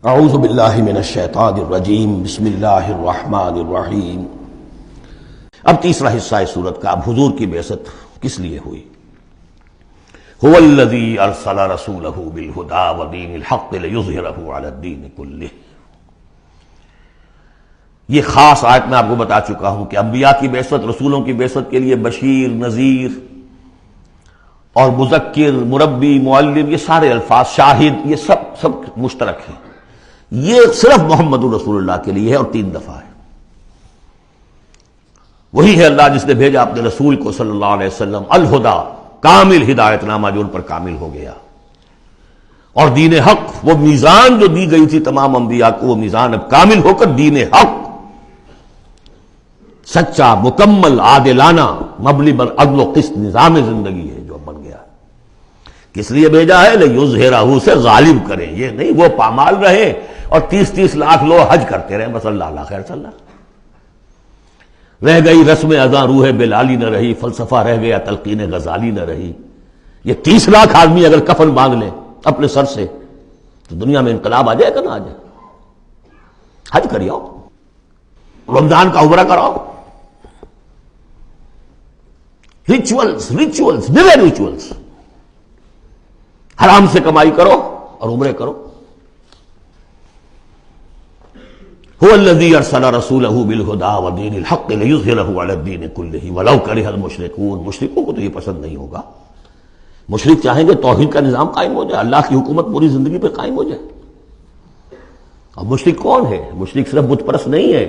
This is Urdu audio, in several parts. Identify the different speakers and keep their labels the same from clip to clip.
Speaker 1: اعوذ باللہ من الشیطان الرجیم بسم اللہ الرحمن الرحیم۔ اب تیسرا حصہ ہے سورت کا۔ اب حضور کی بعثت کس لیے ہوئی؟ هو الذی ارسل رسولہ بالہدی ودین الحق لیظہرہ علی الدین کلہ۔ یہ خاص آیت میں آپ کو بتا چکا ہوں کہ انبیاء کی بعثت، رسولوں کی بعثت کے لیے بشیر، نذیر اور مذکر، مربی، معلم، یہ سارے الفاظ، شاہد، یہ سب مشترک ہیں۔ یہ صرف محمد رسول اللہ کے لیے ہے اور 3 دفعہ ہے۔ وہی ہے اللہ جس نے بھیجا اپنے رسول کو صلی اللہ علیہ وسلم، الہدا، کامل ہدایت نامہ جو ان پر کامل ہو گیا، اور دین حق، وہ میزان جو دی گئی تھی تمام انبیاء کو، وہ میزان اب کامل ہو کر دین حق، سچا، مکمل، عادلانہ، مبنی بر عدل و قسط نظام زندگی ہے جو اب بن گیا۔ کس لیے بھیجا ہے؟ لیظہرہ، سے غالب کریں۔ یہ نہیں وہ پامال رہے اور 30 لاکھ لوگ حج کرتے رہے، بس اللہ خیر صلی اللہ۔ رہ گئی رسم اذاں روح بلالی نہ رہی، فلسفہ رہ گیا تلقین غزالی نہ رہی۔ یہ 30 لاکھ آدمی اگر کفن باندھ لیں اپنے سر سے تو دنیا میں انقلاب آ جائے گا نہ آ جائے؟ حج کری آؤ، رمضان کا عمرہ کراؤ، ریچولز، نئے ریچولز، حرام سے کمائی کرو اور عمرے کرو۔ هو الذی ارسل رسولہ بالہدی ودین الحق لیظہرہ علی الدین کلہ ولو کرہ المشرکون۔ مشرکوں کو تو یہ پسند نہیں ہوگا۔ مشرک چاہیں گے توحید کا نظام قائم ہو جائے، اللہ کی حکومت پوری زندگی پہ قائم ہو جائے۔ اب مشرک کون ہے؟ مشرک صرف بت پرست نہیں ہے۔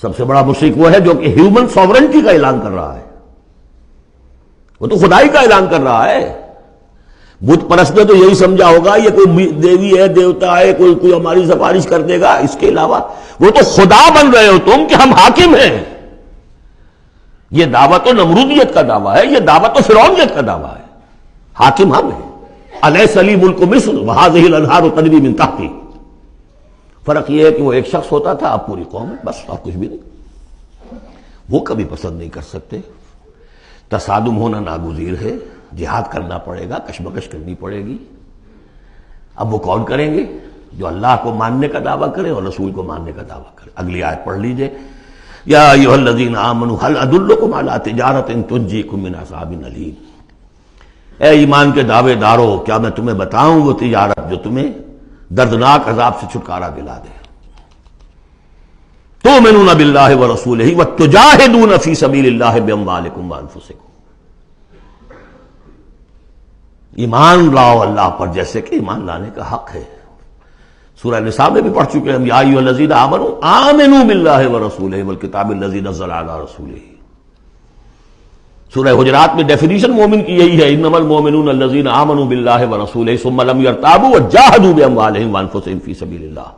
Speaker 1: سب سے بڑا مشرک وہ ہے جو کہ ہیومن ساورنٹی کا اعلان کر رہا ہے، وہ تو خدائی کا اعلان کر رہا ہے۔ بت پرست نے تو یہی سمجھا ہوگا یہ کوئی دیوی ہے، دیوتا ہے، کوئی ہماری سفارش کر دے گا، اس کے علاوہ وہ تو خدا بن رہے ہو تم کہ ہم حاکم ہیں۔ یہ دعویٰ تو نمرودیت کا دعویٰ ہے، یہ دعویٰ تو فرعونیت کا دعویٰ ہے۔ حاکم ہم ہیں۔ الیس لی ملک مصر وہذہ الانہار تجری من تحتی۔ فرق یہ ہے کہ وہ ایک شخص ہوتا تھا، اب پوری قوم ہے، بس اور کچھ بھی نہیں۔ وہ کبھی پسند نہیں کر سکتے۔ تصادم ہونا ناگزیر ہے، جہاد کرنا پڑے گا، کشمکش کرنی پڑے گی۔ اب وہ کون کریں گے؟ جو اللہ کو ماننے کا دعویٰ کرے اور رسول کو ماننے کا دعویٰ کرے۔ اگلی آیت پڑھ لیجئے، یا ایھا الذین آمنوا هل ادلکم علی تجارۃ تنجیکم من عذاب الیم۔ اے ایمان کے دعوے دارو، کیا میں تمہیں بتاؤں وہ تجارت جو تمہیں دردناک عذاب سے چھٹکارا دلا دے؟ تؤمنون باللہ ورسولہ وتجاہدون فی سبیل اللہ باموالکم وانفسکم۔ ایمان لاؤ اللہ پر جیسے کہ ایمان لانے کا حق ہے۔ سورہ نساء میں بھی پڑھ چکے ہیں ہم، یا ایھا الذین آمنوا آمنوا باللہ ورسولہ والکتاب الذی نزل علی رسولہ۔ سورہ حجرات میں ڈیفینیشن مومن کی یہی ہے، انما المؤمنون الذین آمنوا باللہ ورسولہ ثم لم یرتابوا وجاہدوا باموالہم وانفسہم فی سبیل اللہ۔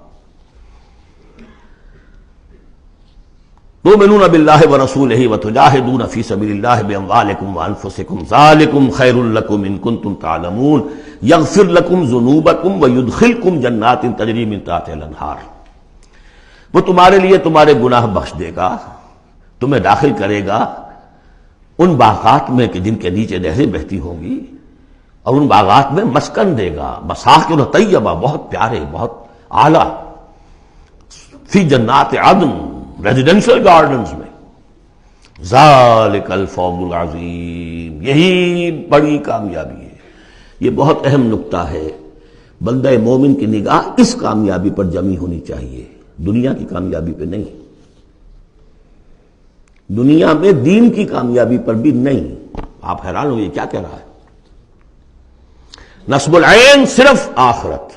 Speaker 1: تؤمنون باللہ ورسولہ وتجاہدون فی سبیل اللہ باموالکم وانفسکم ذالکم خیر لکم ان کنتم تعلمون یغفر لکم ذنوبکم ویدخلکم جنات تجری من تحتہا الانہار۔ وہ تمہارے لیے تمہارے گناہ بخش دے گا، تمہیں داخل کرے گا ان باغات میں کہ جن کے نیچے نہریں بہتی ہوں گی، اور ان باغات میں مسکن دے گا، مساکن طیبہ، بہت پیارے، بہت اعلیٰ، فی جنات عدن، ریزیڈینشل گارڈنز میں۔ ذالک الفوز العظیم، یہی بڑی کامیابی ہے۔ یہ بہت اہم نکتہ ہے، بندہ مومن کی نگاہ اس کامیابی پر جمی ہونی چاہیے، دنیا کی کامیابی پہ نہیں، دنیا میں دین کی کامیابی پر بھی نہیں۔ آپ حیران ہو یہ کیا کہہ رہا ہے؟ نصب العین صرف آخرت۔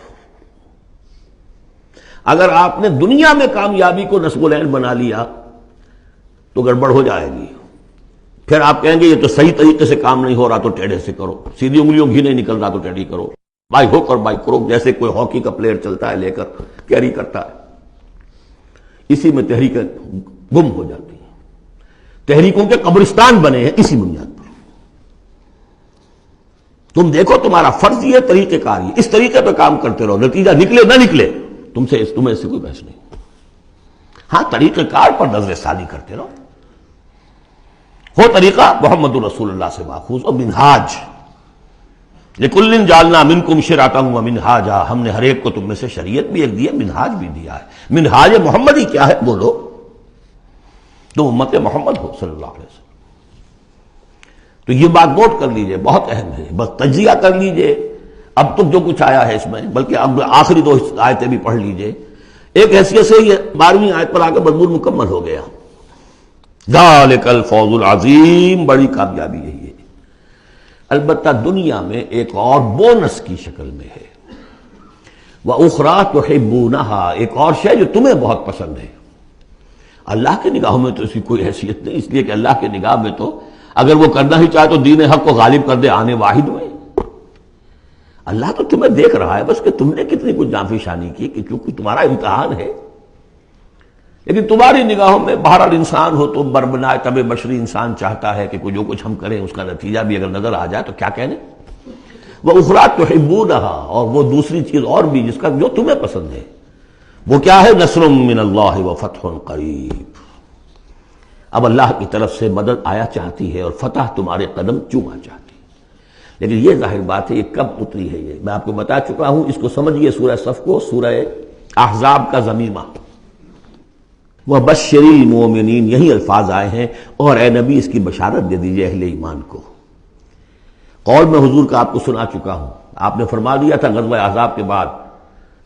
Speaker 1: اگر آپ نے دنیا میں کامیابی کو نصب العین بنا لیا تو گڑبڑ ہو جائے گی۔ پھر آپ کہیں گے یہ تو صحیح طریقے سے کام نہیں ہو رہا تو ٹیڑھے سے کرو، سیدھی انگلیوں گھی نہیں نکل رہا تو ٹیڑھی کرو، بائی ہوک اور بائی کروک، جیسے کوئی ہاکی کا پلیئر چلتا ہے لے کر کیری کرتا ہے۔ اسی میں تحریکیں گم ہو جاتی ہیں، تحریکوں کے قبرستان بنے ہیں اسی بنیاد پر۔ تم دیکھو تمہارا فرض یہ طریقہ کار، یہ اس طریقے پہ کام کرتے رہو، نتیجہ نکلے نہ نکلے تمہیں اس سے کوئی بحث نہیں۔ ہاں طریقہ کار پر نظر ثانی کرتے رہو، ہو طریقہ محمد رسول اللہ سے ماخوذ اور منہاج لِكُلٍّ جَعَلْنَا مِنْكُمْ شِرْعَةً وَمِنْهَاجًا، ہم نے ہر ایک کو تم میں سے شریعت بھی ایک دی ہے، منہاج بھی دیا ہے۔ منہاج محمدی کیا ہے بولو؟ تم امت محمد ہو صلی اللہ علیہ وسلم۔ تو یہ بات نوٹ کر لیجئے، بہت اہم ہے، بس تجزیہ کر لیجئے اب تک جو کچھ آیا ہے اس میں، بلکہ اب آخری دو آیتیں بھی پڑھ لیجئے۔ ایک حیثیت سے یہ 12ویں آیت پر آ کے مضمون مکمل ہو گیا۔ ذالک الفوز العظیم، بڑی کامیابی یہی ہے۔ البتہ دنیا میں ایک اور بونس کی شکل میں ہے، وَأُخْرَىٰ تُحِبُّونَهَا، ایک اور شے جو تمہیں بہت پسند ہے۔ اللہ کی نگاہوں میں تو اس کی کوئی حیثیت نہیں، اس لیے کہ اللہ کی نگاہ میں تو اگر وہ کرنا ہی چاہے تو دین حق کو غالب کر دے آنے واحد میں۔ اللہ تو تمہیں دیکھ رہا ہے بس کہ تم نے کتنی کچھ جانفی شانی کی، کہ کیونکہ تمہارا امتحان ہے۔ لیکن تمہاری نگاہوں میں بہرحال انسان ہو تو بربنائے طبع بشری انسان چاہتا ہے کہ جو کچھ ہم کریں اس کا نتیجہ بھی اگر نظر آ جائے تو کیا کہنے۔ وَأُخْرَىٰ تُحِبُّونَهَا، اور وہ دوسری چیز اور بھی جس کا جو تمہیں پسند ہے، وہ کیا ہے؟ نصر من اللہ وفتح قریب، اب اللہ کی طرف سے مدد آیا چاہتی ہے اور فتح تمہارے قدم چوما چاہتی ہے۔ لیکن یہ ظاہر بات ہے یہ کب اتری ہے، یہ میں آپ کو بتا چکا ہوں، اس کو سمجھیے سورہ صف کو، سورہ احزاب کا ضمیمہ، وَبَشِّرِ الْمُؤْمِنِينَ، یہی الفاظ آئے ہیں، اور اے نبی اس کی بشارت دے دیجئے اہل ایمان کو۔ قول میں حضور کا آپ کو سنا چکا ہوں، آپ نے فرما دیا تھا غزوہ احزاب کے بعد،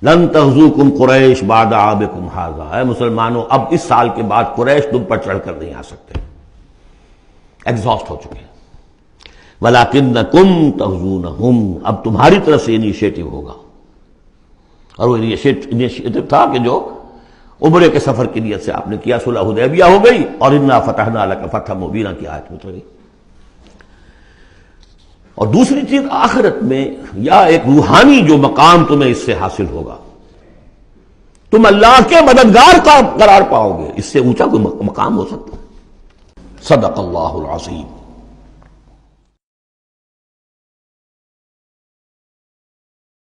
Speaker 1: لن تغزوکم قریش بعد عامکم ھذا، اے مسلمانوں اب اس سال کے بعد قریش تم پر چڑھ کر نہیں آ سکتے، ایگزاسٹ ہو چکے ہیں۔ وَلَٰكِنَّکُمْ تَغْزُونَہُمْ، اب تمہاری طرف سے انیشیٹو ہوگا، اور وہ انیشیٹو تھا کہ جو عمرے کے سفر کی نیت سے آپ نے کیا، صلح حدیبیہ ہو گئی، اور انا فتحنا لک فتحا مبینا کی آیت اتر گئی۔ اور دوسری چیز آخرت میں یا ایک روحانی جو مقام تمہیں اس سے حاصل ہوگا، تم اللہ کے مددگار کا قرار پاؤ گے، اس سے اونچا کوئی مقام ہو سکتا ہے۔ صدق اللہ العظیم۔